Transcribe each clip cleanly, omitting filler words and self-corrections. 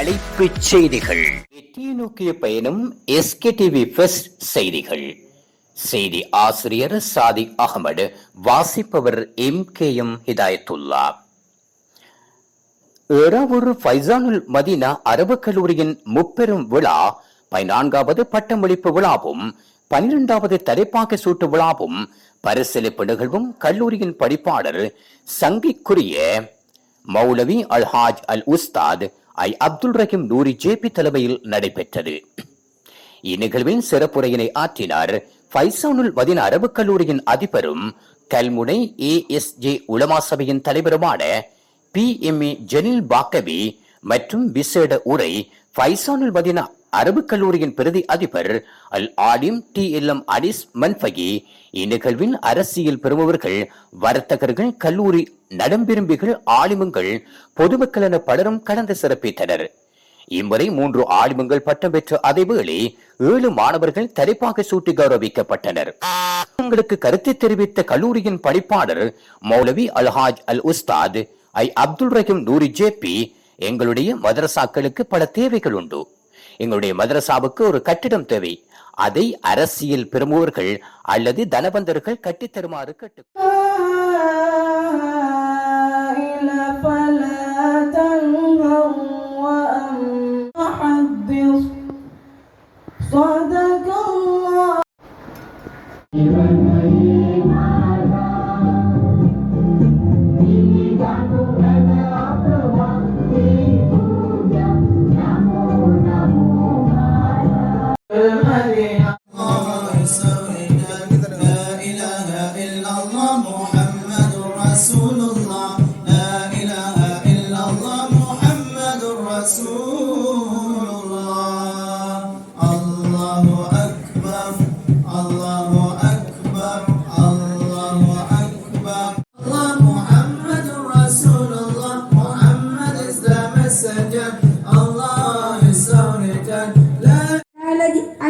தலைப்புச் செய்திகள். வெற்றியை நோக்கிய பயணம். SKTV ஃபர்ஸ்ட் செய்திகள். செய்தி ஆசிரியர் சாதிக் அகமது, வாசிப்பவர் MKM ஹிதாயத்துல்லா. ஏறாவூர் ஃபைசானுல் மதீனா அரபு கல்லூரியின் முப்பெரும் விழா 14வது பட்டமளிப்பு விழாவும் 12வது தலைப்பாகை சூட்டு விழாவும் பரிசளிப்பு நிகழ்வும் கல்லூரியின் படிப்பாளர் சங்கிக்குரிய மௌலவி அல்ஹாஜ் அல் உஸ்தாத் அப்துல் ரஹீம் நூரி JP தலைமையில் நடைபெற்றது. இந்நிகழ்வில் சிறப்புரையினை ஆற்றினார் ஃபைசானுல் மதீனா அரபு கல்லூரியின் அதிபரும் கல்முனை ASJ உலமா சபையின் தலைவருமான PMA ஜலீல் பாக்கவி மற்றும் விசேட உரை ஃபைசானுல் மதீனா அரபு கல்லூரியின் பிரதி அதிபர் அல் ஆலிம் TLM அனிஸ் மன்ஃபகி. இந்நிகழ்வில் அரசியல் பெறுபவர்கள், வர்த்தகர்கள், கல்லூரி நடம்பிரும்பிகள், ஆலிமுங்கள், பொதுமக்கள் என பலரும் கலந்து சிறப்பித்தனர். இம்முறை 3 ஆலிமுங்கள் பட்டம் பெற்ற அதேவேளை 7 மாணவர்கள் தலைப்பாக சூட்டி கௌரவிக்கப்பட்டனர். தங்களுக்கு கருத்தை தெரிவித்த கல்லூரியின் படிப்பாளர் மௌலவி அல்ஹாஜ் அல் உஸ்தாத் அப்துல் ரஹீம் நூரி JP, எங்களுடைய மதரசாக்களுக்கு பல தேவைகள் உண்டு. எங்களுடைய மதரசாவுக்கு ஒரு கட்டிடம் தேவை. அதை அரசியல் பிரமுகர்கள் அல்லது தனவந்தர்கள் கட்டித்தருமாறு கேட்டு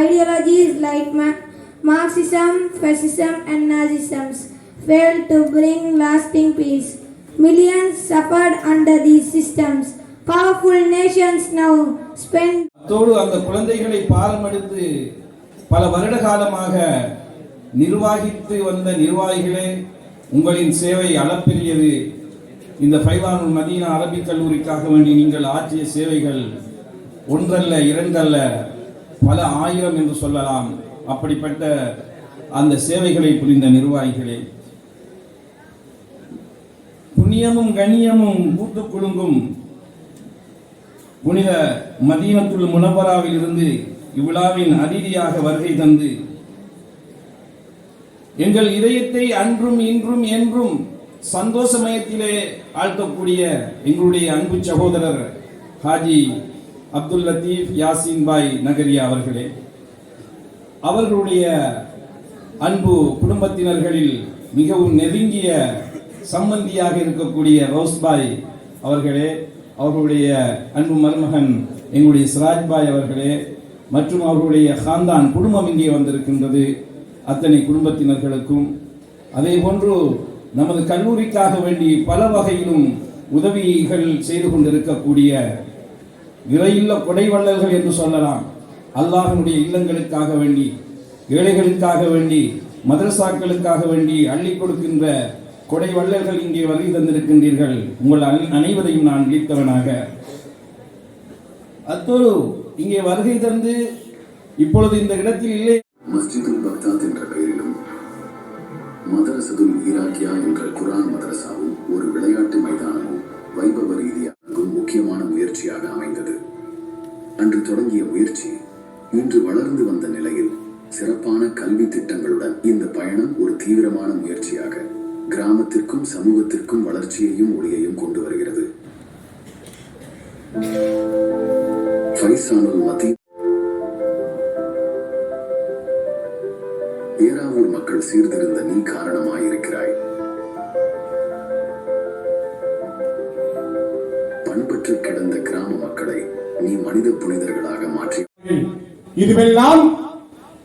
ideologies like Marxism, fascism and Nazism failed to bring lasting peace. Millions suffered under these systems. Powerful nations now spend அந்த குழந்தைகளை பாலமெடுத்து பல வருட காலமாக நிர்வாகித்து வந்த நிர்வாகிகளே, உங்களின் சேவை அளப்பெரியது. இந்த ஃபைசானுல் மதீனா அரபிக் கல்லூரிக்காக வேண்டி நீங்கள் ஆற்றிய சேவைகள் ஒன்றல்ல, இரண்டல்ல, பல ஆயிரம் என்று சொல்லலாம். அப்படிப்பட்ட அந்த சேவைகளை புரிந்த நிர்வாகிகளே, புண்ணியமும் கண்ணியமும் பூத்து குலுங்கும் புனித மதீனத்துல் முனவராவில் இருந்து இவ்விழாவின் அதிதியாக வருகை தந்து எங்கள் இதயத்தை அன்றும் இன்றும் என்றும் சந்தோஷமயத்திலே ஆழ்த்தக்கூடிய எங்களுடைய அன்பு சகோதரர் ஹாஜி அப்துல் லத்தீப் யாசின் பாய் நகரியா அவர்களே, அவர்களுடைய அன்பு குடும்பத்தினர்களில் மிகவும் நெருங்கிய சம்பந்தியாக இருக்கக்கூடிய ரோஸ்பாய் அவர்களே, அவர்களுடைய அன்பு மருமகன் எங்களுடைய சிராஜ்பாய் அவர்களே மற்றும் அவர்களுடைய ஹாந்தான் குடும்பம் இங்கே வந்திருக்கின்றது. அத்தனை குடும்பத்தினர்களுக்கும், அதே போன்று நமது கல்லூரிக்காக வேண்டி பல வகையிலும் உதவிகள் செய்து கொண்டிருக்கக்கூடிய விரையுள்ள கொடைவள்ளல்கள் என்று சொல்லலாம். அல்லாஹ்வுடைய இல்லங்களுக்காக வேண்டி, ஏழைகளுக்காக வேண்டி, மதரசாக்களுக்காக வேண்டி அள்ளி கொடுக்கின்ற கொடை வள்ளல்கள் இங்கே வருகை தந்திருக்கின்றீர்கள். உங்கள் அனைவரையும் நான் விழித்தவனாக அத்தோடு இங்கே வருகை தந்து இப்பொழுது இந்த இடத்தில் இல்லை. மஸ்ஜிதுல் பக்தாத் என்ற பெயரிலும் மதரசதுல் ஈராக்கியா என்ற குர்ஆன் மதரசாவும் ஒரு விளையாட்டு மைதானமும் வைபவ ரீதியாக முக்கியமான முயற்சியாக அமைந்தது. அன்று தொடங்கிய முயற்சி இன்று வளர்ந்து வந்த நிலையில் சிறப்பான கல்வி திட்டங்களுடன் இந்த பயணம் ஒரு தீவிரமான முயற்சியாக கிராமத்திற்கும் சமூகத்திற்கும் வளர்ச்சியையும் ஒளியையும் கொண்டு வருகிறது. ஃபைசானுல் மதீனா ஏறாவூர் மக்கள் சீர்திருந்த நீ காரணமாயிருக்கிறாய். பண்பற்று கிடந்த கிராம மக்களை நீ மனித புனிதர்களாக மாற்றி இதுவெல்லாம்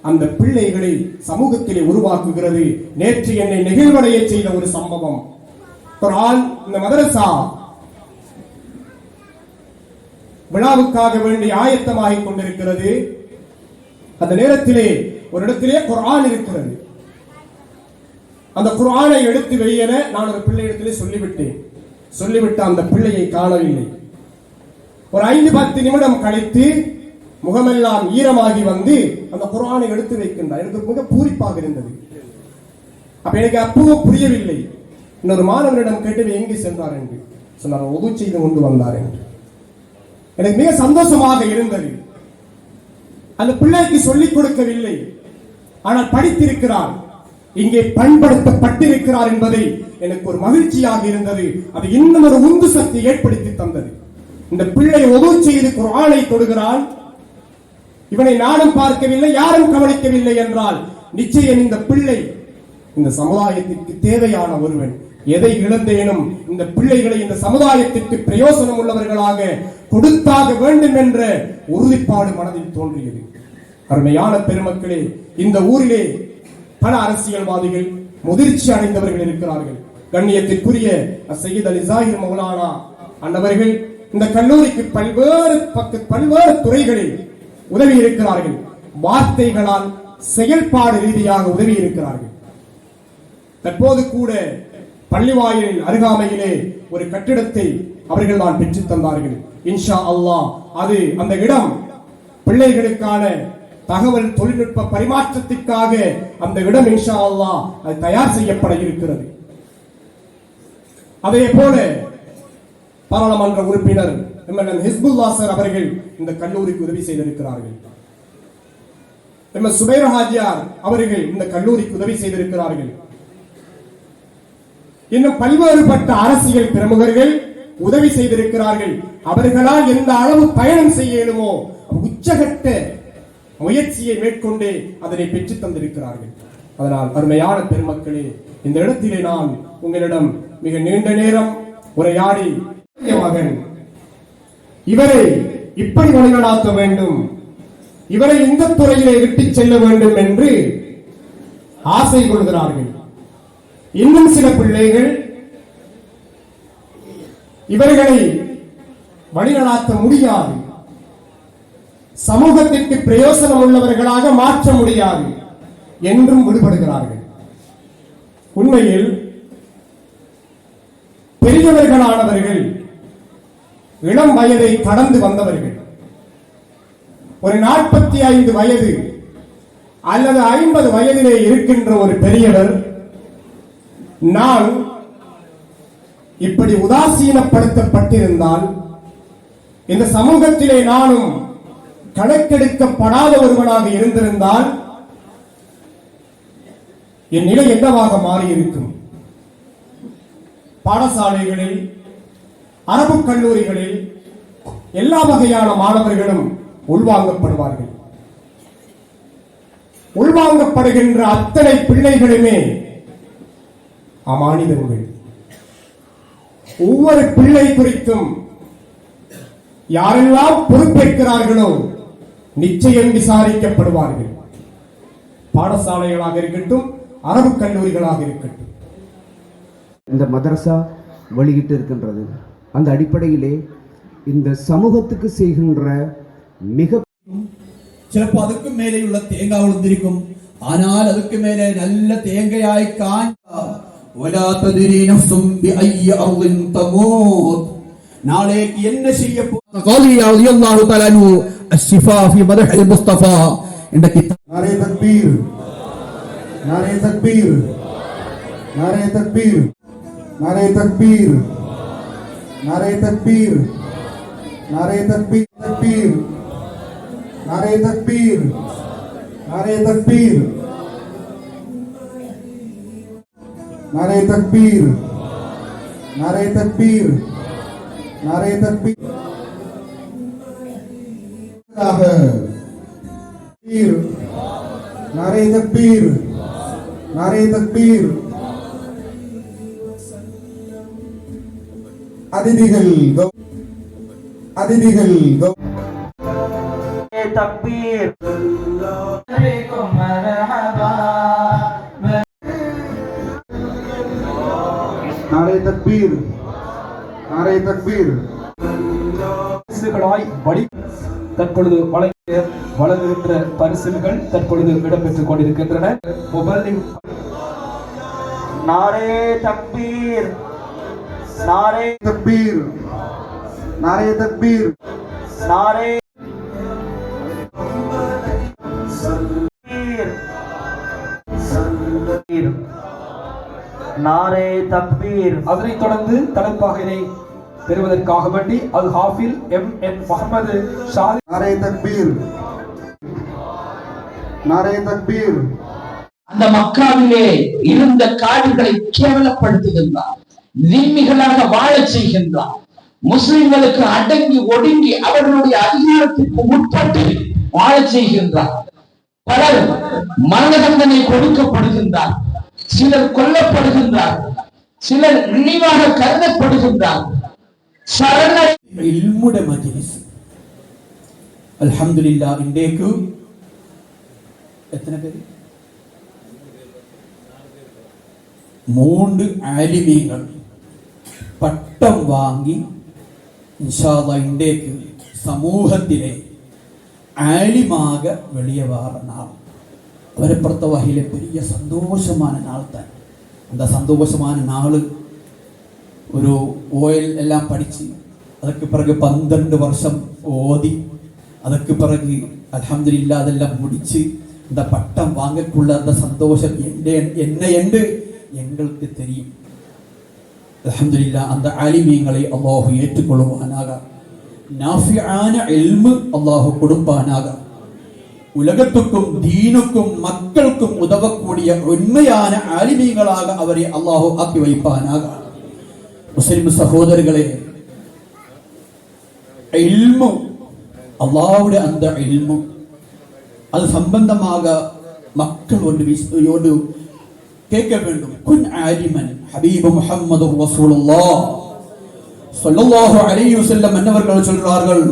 அந்த பிள்ளைகளை சமூகத்திலே உருவாக்குகிறது. நேற்று என்னை நெகிழ்வடைய செய்த ஒரு சம்பவம். இந்த மதரசா விழாவுக்காக வேண்டி ஆயத்தமாகிக் கொண்டிருக்கிறது. அந்த நேரத்திலே ஒரு இடத்திலே குர்ஆன் இருக்கிறது. அந்த குர்ஆனை எடுத்து வையென நான் ஒரு பிள்ளையிடத்திலே சொல்லிவிட்டு அந்த பிள்ளையை காணவில்லை. ஒரு 5-10 நிமிடம் கழித்து முகமெல்லாம் ஈரமாகி வந்து அந்த குர்ஆனை எடுத்து வைக்கின்றார். எனக்கு மிக பூரிப்பாக இருந்தது. அப்ப எனக்கு அப்பவும் புரியவில்லை. இன்னொரு மாணவனிடம் கேட்டு எங்கே சென்றார் என்று சொன்னார். உது செய்து கொண்டு வந்தார் என்று. எனக்கு மிக சந்தோஷமாக இருந்தது. அந்த பிள்ளைக்கு சொல்லிக் கொடுக்கவில்லை, ஆனால் படித்திருக்கிறார், இங்கே பயன்படுத்தப்பட்டிருக்கிறார் என்பதை எனக்கு ஒரு மகிழ்ச்சியாக இருந்தது. அது இன்னும் ஒரு உந்து சக்தி ஏற்படுத்தி தந்தது. இந்த பிள்ளை உது செய்து குர்ஆனை தொடுகிறான். இவனை நானும் பார்க்கவில்லை, யாரும் கவனிக்கவில்லை என்றால் நிச்சயம் இந்த பிள்ளை இந்த சமுதாயத்திற்கு தேவையான ஒருவன். எதை இழந்தேனும் இந்த பிள்ளைகளை இந்த சமுதாயத்திற்கு பிரயோசனம் உள்ளவர்களாக கொடுத்தாக வேண்டும் என்ற உறுதிப்பாடு மனதில் தோன்றியது. அருமையான பெருமக்களே, இந்த ஊரிலே பல அரசியல்வாதிகள் முதிர்ச்சி அடைந்தவர்கள் இருக்கிறார்கள். கண்ணியத்திற்குரிய சையத் அலி ஜாஹிர் மௌலானா அன்னவர்கள் இந்த கல்லூரிக்கு பல்வேறு துறைகளில் உதவி இருக்கிறார்கள். வார்த்தைகளால் செயல்பாடு ரீதியாக உதவி இருக்கிறார்கள். தற்போது கூட பள்ளிவாயிலின் அருகாமையிலே ஒரு கட்டிடத்தை அவர்கள் தான் பெற்றுத் தந்தார்கள். இன்ஷா அல்லாஹ் அது அந்த இடம் பிள்ளைகளுக்கான தகவல் தொழில்நுட்ப பரிமாற்றத்திற்காக அந்த இடம் இன்ஷா அல்லாஹ் அது தயார் செய்யப்பட இருக்கிறது. அதே போல பாராளுமன்ற உறுப்பினர் எம்எல்ஏ ஹிஸ்புல்லா சார் அவர்கள் இந்த கல்லூரிக்கு உதவி செய்திருக்கிறார்கள். எம்எஸ் சுபைர் ஹாஜியார் அவர்கள் இந்த கல்லூரிக்கு உதவி செய்திருக்கிறார்கள். இன்னும் பல்வேறுபட்ட அரசியல் பிரமுகர்கள் உதவி செய்திருக்கிறார்கள். அவர்களால் எந்த அளவு பயணம் செய்ய இயலுமோ உச்சகட்ட முயற்சியை மேற்கொண்டு அதனை பெற்றுத் தந்திருக்கிறார்கள். அதனால் அருமையான பெருமக்களே, இந்த இடத்திலே நான் உங்களிடம் மிக நீண்ட நேரம் உரையாடி மகன் இவரை இப்படி வழிநடாத்த வேண்டும், இவரை இந்த துறையிலே விட்டுச் செல்ல வேண்டும் என்று ஆசை கொள்கிறார்கள். இன்னும் சில பிள்ளைகள் இவர்களை வழிநடாத்த முடியாது, சமூகத்திற்கு பிரயோசனம் உள்ளவர்களாக மாற்ற முடியாது என்றும் விடுபடுகிறார்கள். உண்மையில் பெரியவர்களானவர்கள் இளம் வயதை கடந்து வந்தவர்கள். ஒரு 45 வயது அல்லது 50 வயதிலே இருக்கின்ற ஒரு பெரியவர் நான் இப்படி உதாசீனப்படுத்தப்பட்டிருந்தால், இந்த சமூகத்திலே நானும் கணக்கெடுக்கப்படாத ஒருவனாக இருந்திருந்தால் என் நிலை என்னவாக மாறியிருக்கும்? பாடசாலைகளில், அரபு கல்லூரிகளில் எல்லா வகையான மாணவர்களும் உள்வாங்கப்படுவார்கள். உள்வாங்கப்படுகின்ற அத்தனை பிள்ளைகளுமே அமானிதங்கள். ஒவ்வொரு பிள்ளை குறித்தும் யாரெல்லாம் பொறுப்பேற்கிறார்களோ நிச்சயம் விசாரிக்கப்படுவார்கள். பாடசாலைகளாக இருக்கட்டும், அரபு கல்லூரிகளாக இருக்கட்டும். இந்த மதரசா வெளியிட்டு இருக்கின்றது. அந்த அடிப்படையிலே இந்த சமூகத்துக்கு செய்கின்ற மிக ചിലപ്പോ അതുക്കും മേലെയുള്ള തേങ്ങ ഉളുന്നിരിക്കും. ஆனால் அதுக்கு மேலே நல்ல தேங்காய் நாளைக்கு என்ன செய்ய नारे तकबीर, नारे तकबीर, नारे तकबीर, नारे तकबीर, नारे तकबीर, नारे तकबीर, नारे तकबीर. அதிதிகள் तकबीर नारे तकबीर, नारे तकबीर. பரிசுகளாய் தற்பொழுது வழங்குகின்ற பரிசுகள் தற்பொழுது இடம்பெற்றுக் கொண்டிருக்கின்றன. नारे तकबीर, नारे तकबीर, नारे तकबीर, नारे नारे तकबीर. அதனைத் தொடர்ந்து தலைப்பாகினை பெறுவதற்காக வேண்டி அல் ஹாஃபில் MN முகமது ஷாதி. नारे तकबीर, नारे तकबीर. அந்த மக்காவிலே இருந்த காவிர்களை கேவலப்படுத்துகின்றார், நிம்மிகளாக வாழச் செய்கின்றார். முஸ்லிம்களுக்கு அடங்கி ஒடுங்கி அவர்களுடைய அதிகாரத்திற்கு உட்பட்டு வாழச் செய்கின்றார். பலர் மரண தண்டனை கொடுக்கப்படுகின்றார், சிலர் கொல்லப்படுகின்றார், சிலர் இழிவாக கருதப்படுகின்றார். அல்ஹம்துலில்லாஹ். இன்றைக்கு எத்தனை பேர்? 3 ஆலிமீங்கள் பட்டம் வாங்கி இன்ஷா அல்லாஹ் இன்றைக்கு சமூகத்திலே ஆலிமாக வெளியே வர நாள். அவரை பொறுத்த வகையில பெரிய சந்தோஷமான நாள் தான். அந்த சந்தோஷமான நாள் ஒரு ஓயல் எல்லாம் படித்து அதற்கு பிறகு 12 வருஷம் ஓதி அதற்கு பிறகு அல்ஹம்துலில்லாஹ் அதெல்லாம் முடித்து இந்த பட்டம் வாங்கக்குள்ள அந்த சந்தோஷம் என்ன என்று எங்களுக்கு தெரியும். அல்ஹம்துலில்லாஹ் அந்த ஆலிமீங்களை அல்லாஹ் ஏற்றுக்கொள்வானாக. நாஃபிஆன இல்மு அல்லாஹ் கொடுப்பானாக. உலகத்துக்கும் தீனுக்கும் மக்களுக்கும் உதவக்கூடிய உண்மையான ஆலிமீங்களாக அவரை அல்லாஹ் ஆக்கி வைப்பானாக. முஸ்லிம் சகோதரர்களே, இல்மு அல்லாஹ்வுடைய அந்த இல்மு அது சம்பந்தமாக மக்கள் ஒன்று கேட்க வேண்டும். குன் ஆலிமன் ஹபீபு முஹம்மது ரசூலுல்லாஹ் ஸல்லல்லாஹு அலைஹி வஸல்லம் அன்னவர்கள் சொல்றார்கள்,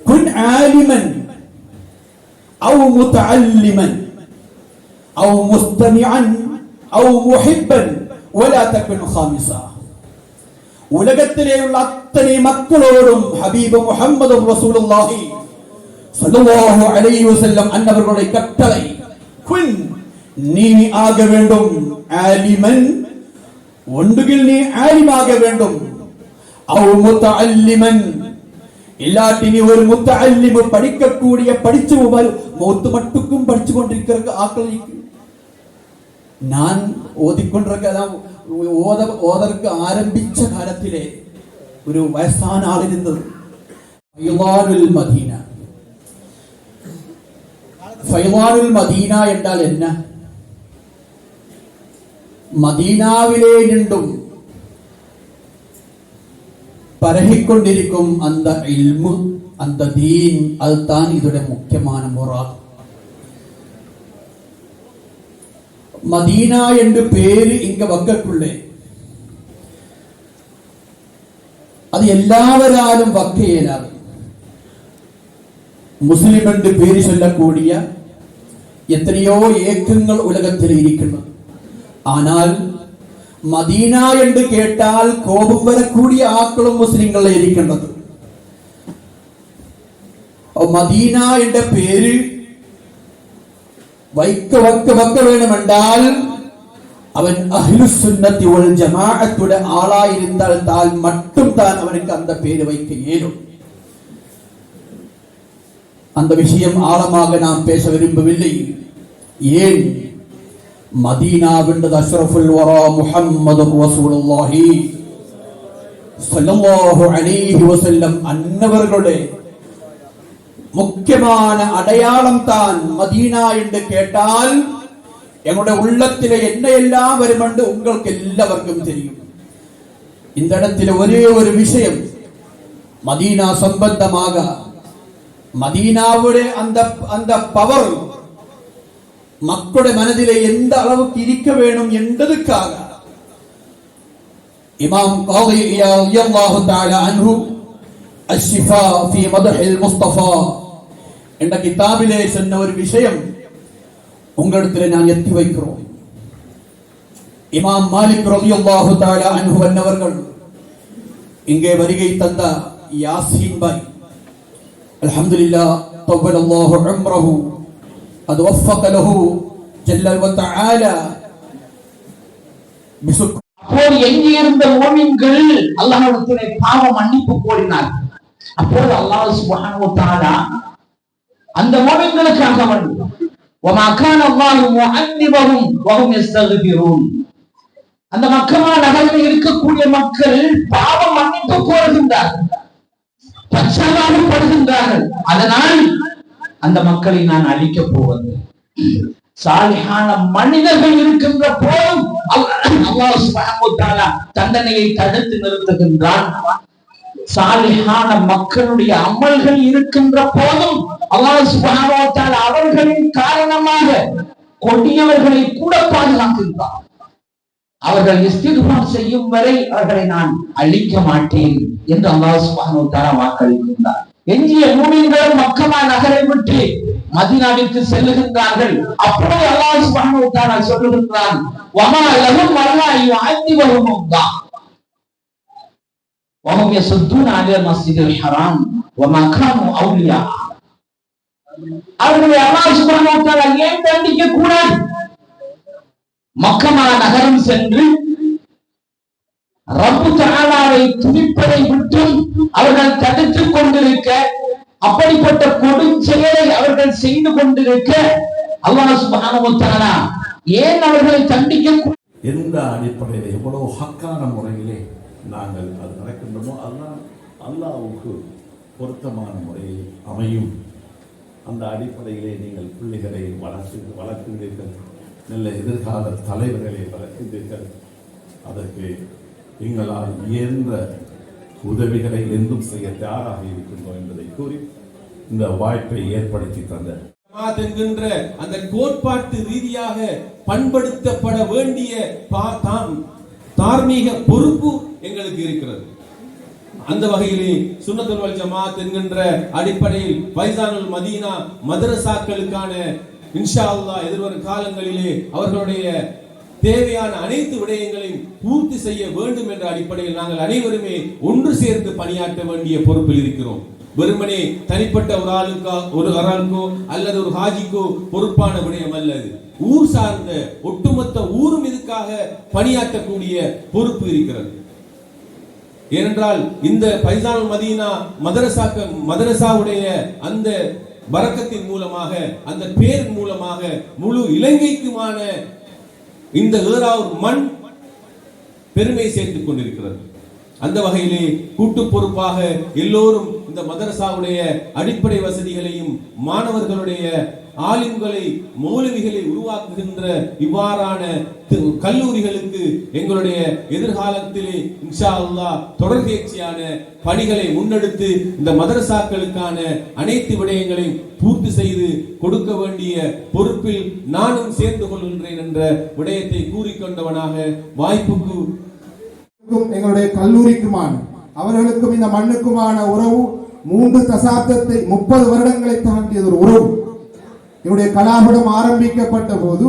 குன் ஆலிமன் அவ் முத்தஅல்லிமன் அவ் முஸ்தமிஅன் அவ் முஹிப்பன் வலா தகுன் ஹாமிஸா. உலகத்திலே உள்ள அத்தனை மக்களோடும் ஹபீபு முஹம்மது ரசூலுல்லாஹி ஸல்லல்லாஹு அலைஹி வஸல்லம் அன்னவர்களுடைய கட்டளை, குன் நீ ஆக வேண்டும் ஆலிமன், ஒன்றுகில் நீ ஆலிமாக வேண்டும், அவ் முத்தஅல்லிமன் இல்லாட்டி நீ ஒரு முத்தஅல்லிம் படிக்கக்கூடிய படிச்சு மௌத்து மட்டுக்கும் படிச்சு கொண்டிருக்கிறது ஆக்கள். நான் ஓதிக்கொண்டிருக்கலாம் ஓதற்கு ஆரம்பிச்ச காலத்திலே ஒரு வயசான ஆள் இருந்தது. ஃபைலானுல் மதீனா. ஃபைலானுல் மதீனா என்றால் என்ன? மதீனாவிலே நின்றும் பரகிக்கொண்டிருக்கும் அந்த இல்மு, அந்த தீன், அதுதான் இதோட முக்கியமான முராத். மதீனா என்று பேரு இங்க வக்கக்குள்ளே அது எல்லாவராலும் வக்க இயலாது. முஸ்லிம் என்று பேரு சொல்லக்கூடிய எத்தனையோ ஏக்கங்கள் உலகத்தில் இருக்கின்றன. ஆனால் மதீனா என்று கேட்டால் கோபம் வரக்கூடிய ஆக்களும் முஸ்லிம்கள் இருக்கின்றது. மதீனா என்ற பேரு வைக்க வேண்டும் என்றால் அவன் அஹ்லு சுன்னத்தி வல் ஜமாஅத்துடைய ஆளாயிருந்தால் மட்டும் தான் அவனுக்கு அந்த பேரு வைக்க இயலும். அந்த விஷயம் ஆழமாக நாம் பேச விரும்பவில்லை. ஏன்? மதீனாவின்றது அஷ்ரஃபுல் வரா முஹம்மது ரசூலுல்லாஹி ஸல்லல்லாஹு அலைஹி வஸல்லம் அன்னவர்களுடைய முக்கியமான அடையாளம் தான் மதீனா என்று கேட்டால் என்னுடைய உள்ளத்திலே என்ன எல்லாம் வரும் என்று உங்களுக்கு எல்லாருக்கும் தெரியும். இந்த இடத்தில் ஒரே ஒரு விஷயம் மதீனா சம்பந்தமாக, மதீனாவுடைய அந்த பவர் மக்களுடைய மனதிலே எந்த அளவுக்கு இருக்க வேண்டும் என்பதற்காக இமாம் காதி இயாத் ரலியல்லாஹு தஆலா அன்ஹு அஷ்ஷிஃபா ஃபீ மத்ஹில் முஸ்தஃபா என்ற கிதாபிலே சொன்ன ஒரு விஷயம் உங்களிடத்திலே நான் எத்தி வைக்கிறோம். இமாம் மாலிக் ரலியல்லாஹு தஆலா அன்ஹு அவர்கள் இங்கே வருகை தந்த யாசீன் பாய். அல்ஹம்துலில்லாஹ் தவ்வலல்லாஹு உம்ரஹு அது வஃபக லஹு ஜல்ல வ தஆலா பிசுக். அப்போது எங்கிருந்த மோமின்கள் அல்லாஹ்விடத்திலே பாவ மன்னிப்பு கோரினார். அப்போது அல்லாஹ் சுப்ஹானஹு வ தஆலா அந்த மோமின்களுக்காக வமா கான அல்லாஹு முஅன்னிபஹும் வஹும் யஸ்தக்பிரூன். அந்த மக்கமா நகரில் இருக்கக்கூடிய மக்கள் பாவ மன்னிப்பு கோருகின்றார்கள், பச்சாதாபப்படுகின்றார்கள். அதனால் அந்த மக்களை நான் அழிக்கப் போவது. சாலிஹான மனிதர்கள் இருக்கின்ற போதும் அல்லாஹ் சுப்ஹானஹு வ தஆலா தண்டனையை தடுத்து நிறுத்துகின்றான். சாலிஹான மக்களுடைய அமல்கள் இருக்கின்ற போதும் அல்லாஹ் சுப்ஹானஹு வ தஆலா அவர்களின் காரணமாக கொடியவர்களை கூட பாதுகாக்கின்றான். அவர்கள் இஸ்திக்ஃபார் செய்யும் வரை அவர்களை நான் அழிக்க மாட்டேன் என்று அல்லாஹ் சுப்ஹானஹு வ தஆலா வாக்களிக்கின்றார். எஞ்சிய மூமின்கள் மக்கமா நகரை விட்டு மதீனாவிற்கு செல்லுகின்றார்கள். அப்போது அல்லாஹ் சுப்ஹானஹு வ தஆலா சொல்லுகின்றான், வமா லஹும் அல்லா யுஅதிபஹும் அல்லாஹ் வஹும் யஸுத்தூன அனில் மஸ்ஜிதில் ஹராம் வமா கானூ அவுலியா. அவர்களை அல்லாஹ் சுப்ஹானஹு வ தஆலா ஏன் தண்டிக்க கூடாது? மக்கமா நகரம் சென்று ரப்பு தஆலாவை துதிப்பதை விட்டு அவர்கள் தடுத்துக் கொண்டிருக்க, அப்படிப்பட்ட கொடுஞ்செயலை அவர்கள் செய்து கொண்டிருக்க அல்லாஹ் சுப்ஹானஹு வ தஆலா ஏன் அவர்களை தண்டிக்க? எந்த அடிப்படையில் எவ்வளவு ஹக்கான முறையிலே நாங்கள் அது நடக்கின்றோமோ அதுதான் அல்லாஹ்வுக்கு பொருத்தமான முறையில் அமையும். அந்த அடிப்படையிலே நீங்கள் பிள்ளைகளை வளர்க்கின்றீர்கள், நல்ல எதிர்கால தலைவர்களை வளர்க்கின்றீர்கள். அதற்கு எங்களால் இயன்ற உதவிகளை என்றும் செய்ய தயாராக இருக்கின்றோம் என்பதை கூறி இந்த வாய்ப்பை ஏற்படுத்தி தந்த என்கின்ற அந்த கோட்பாட்டு ரீதியாக பண்படுத்தப்பட வேண்டிய தார்மீக பொறுப்பு எங்களுக்கு இருக்கிறது. அந்த வகையிலே சுன்னத்துல் வல் ஜமாத் என்கின்ற அடிப்படையில் ஃபைசானுல் மதீனா மதரசாக்களுக்கான இன்ஷா அல்லாஹ் எதிர்வரும் காலங்களிலே அவர்களுடைய தேவையான அனைத்து விடயங்களையும் பூர்த்தி செய்ய வேண்டும் என்ற அடிப்படையில் நாங்கள் அனைவருமே ஒன்று சேர்ந்து பணியாற்ற வேண்டிய பொறுப்பில் இருக்கிறோம். வெறுமனே தனிப்பட்ட ஒரு ஆளுக்கோ அல்லது ஒரு ஹாஜிக்கோ பொறுப்பான விடயம் அல்லது, ஊர் சார்ந்த ஒட்டுமொத்த ஊரும் இதுக்காக பணியாற்றக்கூடிய பொறுப்பு இருக்கிறது. ஏனென்றால் இந்த ஃபைசானுல் மதீனா மதரசாவுடைய அந்த பரக்கத்தின் மூலமாக, அந்த பேர் மூலமாக முழு இலங்கைக்குமான இந்த ஏறாவூர் மண் பெருமை சேர்த்துக் கொண்டிருக்கிறது. அந்த வகையிலே கூட்டு பொறுப்பாக எல்லோரும் இந்த மதரசாவுடைய அடிப்படை வசதிகளையும் மாணவர்களுடைய ஆலிம்களை மௌலவிகளை உருவாக்குகின்ற இவ்வாறான கல்லூரிகளுக்கு எங்களுடைய எதிர்காலத்திலே இன்ஷா அல்லாஹ் தொடர்ச்சியான பணிகளை முன்னெடுத்து இந்த மதரசாக்களுக்கான அனைத்து விடயங்களையும் பூர்த்தி செய்து கொடுக்க வேண்டிய பொறுப்பில் நானும் சேர்ந்து கொள்கின்றேன் என்ற விடயத்தை கூறிக்கொண்டவனாக வாய்ப்புக்கு எங்களுடைய கல்லூரிக்குமான அவர்களுக்கும் இந்த மண்ணுக்குமான உறவு 3 தசாப்தத்தை 30 வருடங்களை தாண்டியது ஒரு உறவு. என்னுடைய கலாபுடம் ஆரம்பிக்கப்பட்ட போது,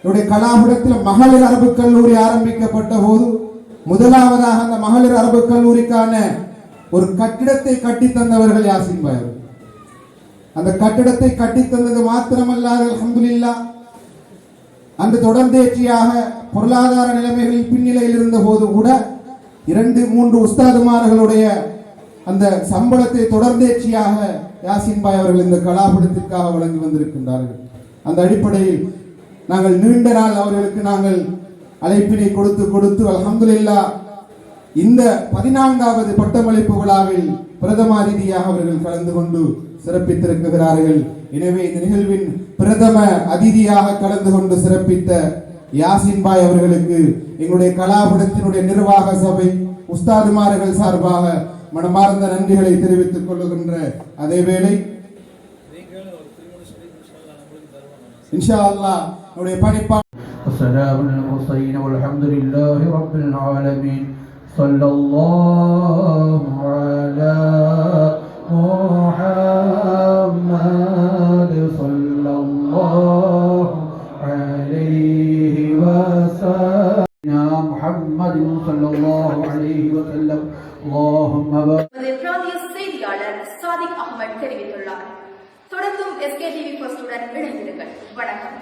என்னுடைய கலாபுடத்தில் மகளிர் அரபு கல்லூரி ஆரம்பிக்கப்பட்ட போது முதலாவதாக அந்த மகளிர் அரபு கல்லூரிக்கான ஒரு கட்டிடத்தை கட்டித்தந்தவர்கள் யாசின் பாய். அந்த கட்டிடத்தை கட்டித்தந்தது மாத்திரமல்லாது அல்ஹம்துலில்லாஹ் அந்த தொடர்ந்தேற்றியாக பொருளாதார நிலைமைகளில் பின்னிலையில் இருந்த போது கூட 2-3 உஸ்தாதுமார்களுடைய அந்த சம்பளத்தை தொடர்ந்தேற்றியாக யாசின் பாய் அவர்கள் இந்த கலாபுடத்திற்காக வழங்கி வந்திருக்கின்றார்கள். அந்த அடிப்படையில் நாங்கள் நீண்ட நாள் அவர்களுக்கு நாங்கள் அழைப்பினை கொடுத்து அல்ஹம்துலில்லாஹ் இந்த 14வது பட்டமளிப்பு விழாவில் பிரதம அதிதியாக அவர்கள் கலந்து கொண்டு சிறப்பித்திருக்கிறார்கள். எனவே இந்த நிகழ்வின் பிரதம அதிதியாக கலந்து கொண்டு சிறப்பித்த யாசின் பாய் அவர்களுக்கு எங்களுடைய கலாபுடத்தினுடைய நிர்வாக சபை உஸ்தாதுமார்கள் சார்பாக மனமார்ந்த நன்றிகளை தெரிவித்துக் கொள்ளுகின்ற அதேவேளை இன்ஷா அல்லாஹ் நம்முடைய பணிப்பாளர் ஸல்லல்லாஹு அலா முஹம்மத் ஸல்லல்லாஹு அலைஹி வஸல்லம் முஹம்மத் ஸல்லல்லாஹு அலைஹி வஸல்லம். அல்லாஹும்ம சாதிக் அகமது தெரிவித்துள்ளார். தொடர்ந்தும் SKTV First உடன் இணைந்திருங்கள். வணக்கம்.